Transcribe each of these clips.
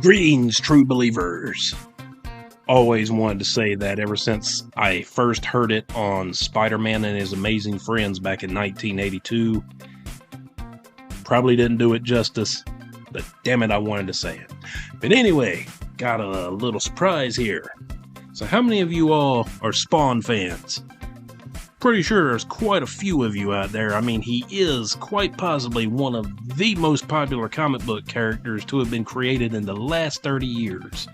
Greetings, true believers. Always wanted to say that ever since I first heard it on Spider-Man and His Amazing Friends back in 1982. Probably didn't do it justice, but damn it, I wanted to say it. But anyway, got a little surprise here. So how many of you all are Spawn fans? Pretty sure there's quite a few of you out there. I mean, he is quite possibly one of the most popular comic book characters to have been created in the last 30 years.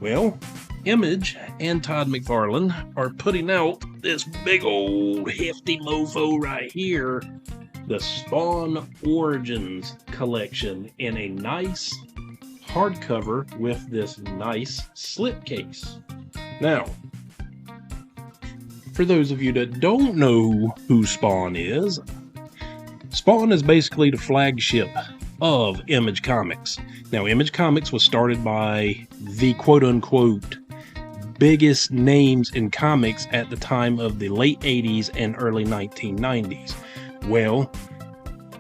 Well, Image and Todd McFarlane are putting out this big old hefty mofo right here, the Spawn Origins collection, in a nice hardcover with this nice slipcase. Now, for those of you that don't know who Spawn is basically the flagship of Image Comics. Now, Image Comics was started by the quote-unquote biggest names in comics at the time of the late 80s and early 1990s. Well,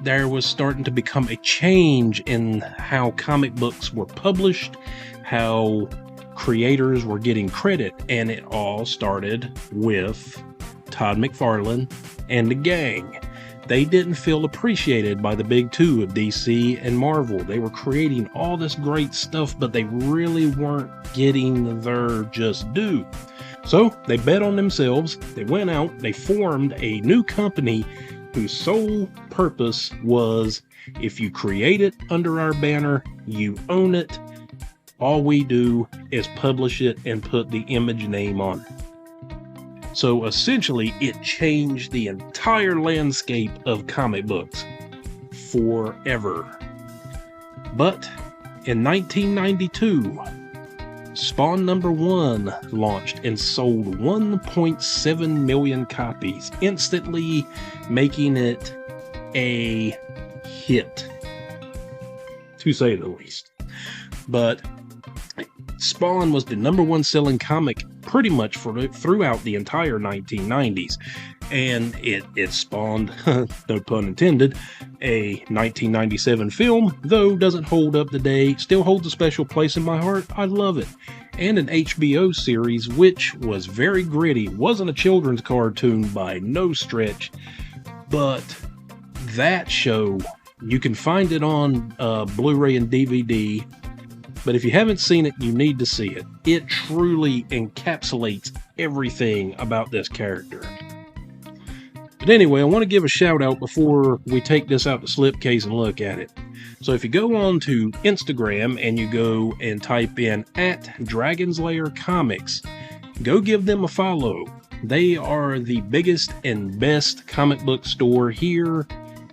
there was starting to become a change in how comic books were published, how creators were getting credit, and it all started with Todd McFarlane and the gang. They didn't feel appreciated by the big two of DC and Marvel. They were creating all this great stuff, but they really weren't getting their just due. So they bet on themselves. They went out, they formed a new company whose sole purpose was, if you create it under our banner, you own it. All we do is publish it and put the Image name on it. So essentially, it changed the entire landscape of comic books forever. But in 1992, Spawn #1 launched and sold 1.7 million copies, instantly making it a hit, to say the least. But Spawn was the #1 selling comic pretty much throughout the entire 1990s. And it spawned, no pun intended, a 1997 film, though doesn't hold up today, still holds a special place in my heart. I love it. And an HBO series, which was very gritty. Wasn't a children's cartoon by no stretch, but that show, you can find it on Blu-ray and DVD. But if you haven't seen it, you need to see it. It truly encapsulates everything about this character. But anyway, I want to give a shout out before we take this out the slipcase and look at it. So if you go on to Instagram and you go and type in @Dragonslayer Comics, go give them a follow. They are the biggest and best comic book store here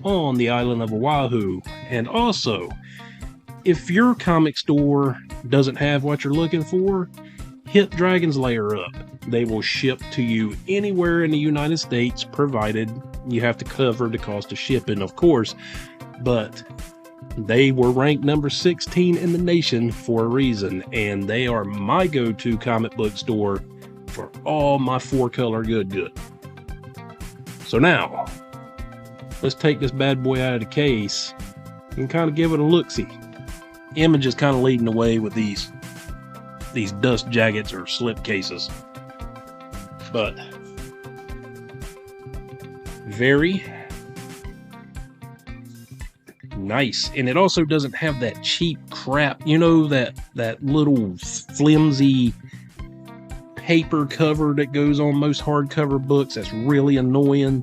on the island of Oahu. And also, if your comic store doesn't have what you're looking for, hit Dragon's Lair up. They will ship to you anywhere in the United States, provided you have to cover the cost of shipping, of course. But they were ranked number 16 in the nation for a reason, and they are my go-to comic book store for all my 4-color good. So now, let's take this bad boy out of the case and kind of give it a look-see. Image is kind of leading the way with these dust jackets or slip cases, but very nice. And it also doesn't have that cheap crap, you know, that little flimsy paper cover that goes on most hardcover books that's really annoying,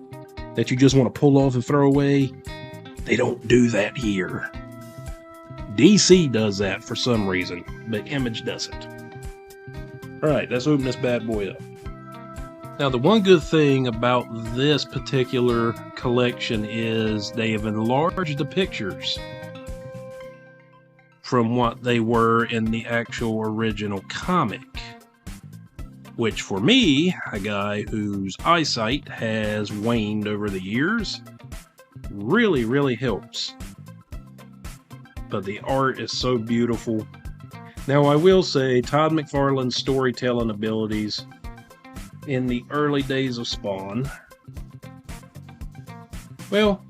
that you just want to pull off and throw away. They don't do that here. DC does that for some reason, but Image doesn't. Alright, let's open this bad boy up. Now, the one good thing about this particular collection is they have enlarged the pictures from what they were in the actual original comic. Which for me, a guy whose eyesight has waned over the years, really helps. But the art is so beautiful. Now, I will say Todd McFarlane's storytelling abilities in the early days of Spawn, well,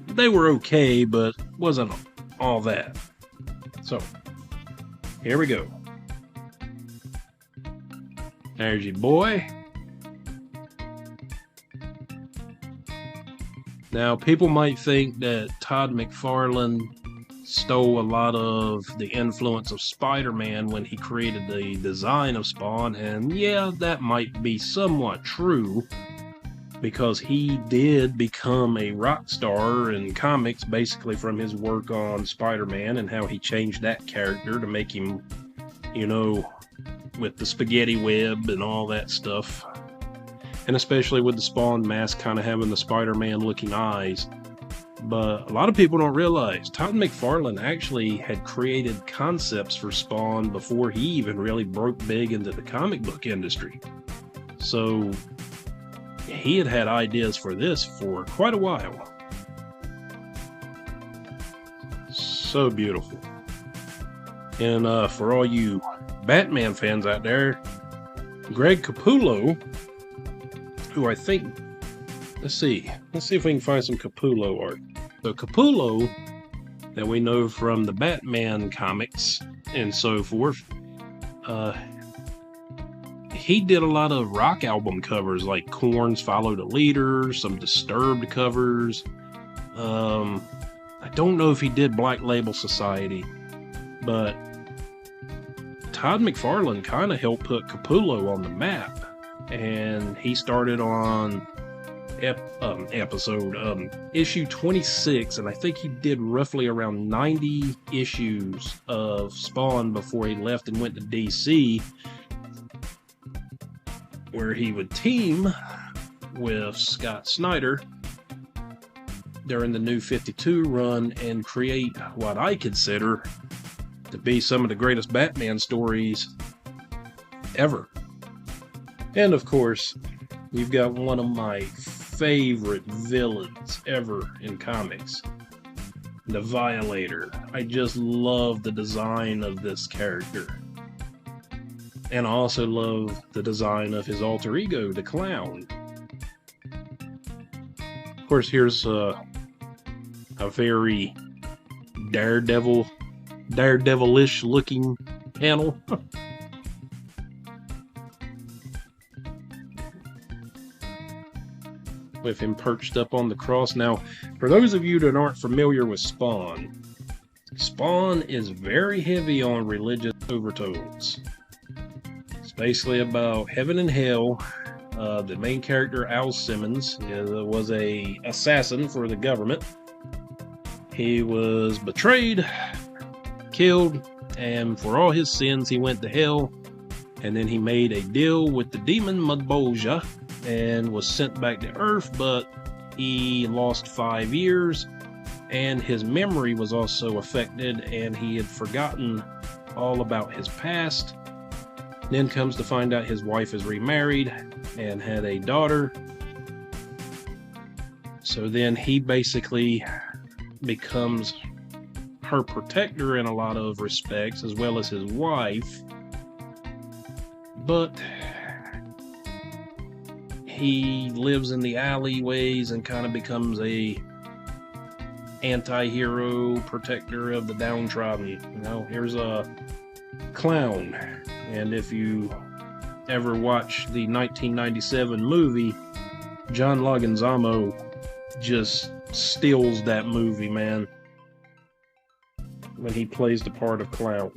they were okay, but wasn't all that. So, here we go. There's your boy. Now, people might think that Todd McFarlane stole a lot of the influence of Spider-Man when he created the design of Spawn, and yeah, that might be somewhat true, because he did become a rock star in comics basically from his work on Spider-Man and how he changed that character to make him, you know, with the spaghetti web and all that stuff. And especially with the Spawn mask kind of having the Spider-Man looking eyes. But a lot of people don't realize Todd McFarlane actually had created concepts for Spawn before he even really broke big into the comic book industry. So he had had ideas for this for quite a while. So beautiful. And for all you Batman fans out there, Greg Capullo, who I think, let's see if we can find some Capullo art. So Capullo, that we know from the Batman comics and so forth, he did a lot of rock album covers, like Korn's Follow the Leader, some Disturbed covers. I don't know if he did Black Label Society, but Todd McFarlane kind of helped put Capullo on the map, and he started on issue 26, and I think he did roughly around 90 issues of Spawn before he left and went to DC, where he would team with Scott Snyder during the New 52 run and create what I consider to be some of the greatest Batman stories ever. And of course, you've got one of my favorite villains ever in comics, the Violator. I just love the design of this character. And I also love the design of his alter ego, the Clown. Of course, here's a very daredevilish looking panel. With him perched up on the cross. Now, for those of you that aren't familiar with Spawn, Spawn is very heavy on religious overtones. It's basically about heaven and hell. The main character, Al Simmons, was an assassin for the government. He was betrayed, killed, and for all his sins he went to hell. And then he made a deal with the demon Mudbolja and was sent back to Earth, but he lost 5 years, and his memory was also affected, and he had forgotten all about his past. Then comes to find out his wife is remarried and had a daughter. So then he basically becomes her protector in a lot of respects, as well as his wife. But he lives in the alleyways and kind of becomes a anti-hero, protector of the downtrodden. You know, here's a Clown. And if you ever watch the 1997 movie, John Leguizamo just steals that movie, man, when he plays the part of Clown.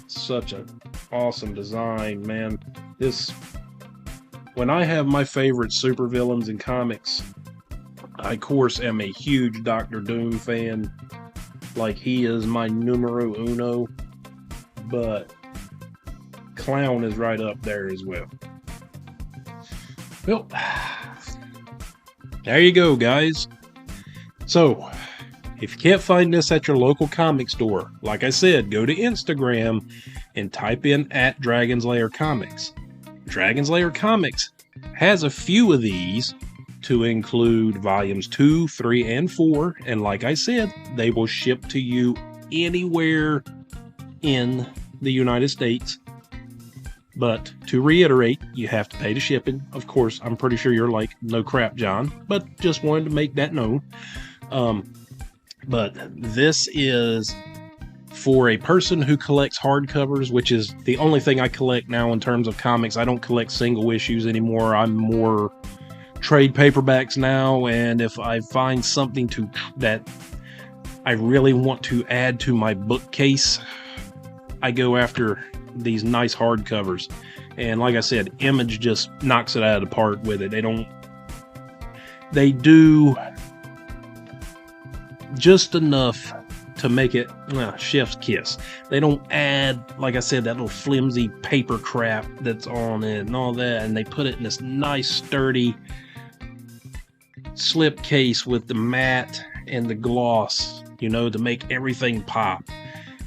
Such an awesome design, man. When I have my favorite supervillains in comics, I of course am a huge Doctor Doom fan. Like, he is my numero uno, but Clown is right up there as well. Well, there you go, guys. So, if you can't find this at your local comic store, like I said, go to Instagram and type in @DragonsLairComics. Dragon's Lair Comics has a few of these, to include volumes 2, 3, and 4, and like I said, they will ship to you anywhere in the United States. But to reiterate, you have to pay the shipping. Of course, I'm pretty sure you're like, no crap, John, but just wanted to make that known. But this is for a person who collects hardcovers, which is the only thing I collect now in terms of comics. I don't collect single issues anymore. I'm more trade paperbacks now, and if I find something that I really want to add to my bookcase, I go after these nice hardcovers. And like I said, Image just knocks it out of the park with it. They do just enough to make it chef's kiss. They don't add, like I said, that little flimsy paper crap that's on it and all that, and they put it in this nice sturdy slip case with the matte and the gloss, to make everything pop.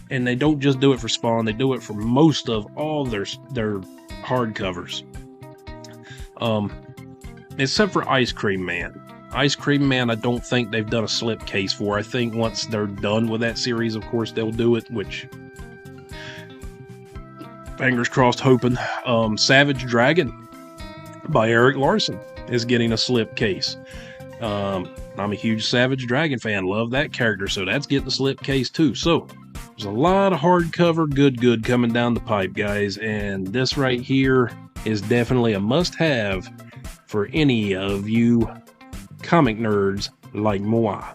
And they don't just do it for Spawn, they do it for most of all their hardcovers, except for Ice Cream Man. Ice Cream Man, I don't think they've done a slip case for. I think once they're done with that series, of course, they'll do it, which, fingers crossed, hoping. Savage Dragon by Eric Larson is getting a slip case. I'm a huge Savage Dragon fan. Love that character, so that's getting a slip case too. So there's a lot of hardcover good coming down the pipe, guys, and this right here is definitely a must-have for any of you comic nerds like moi.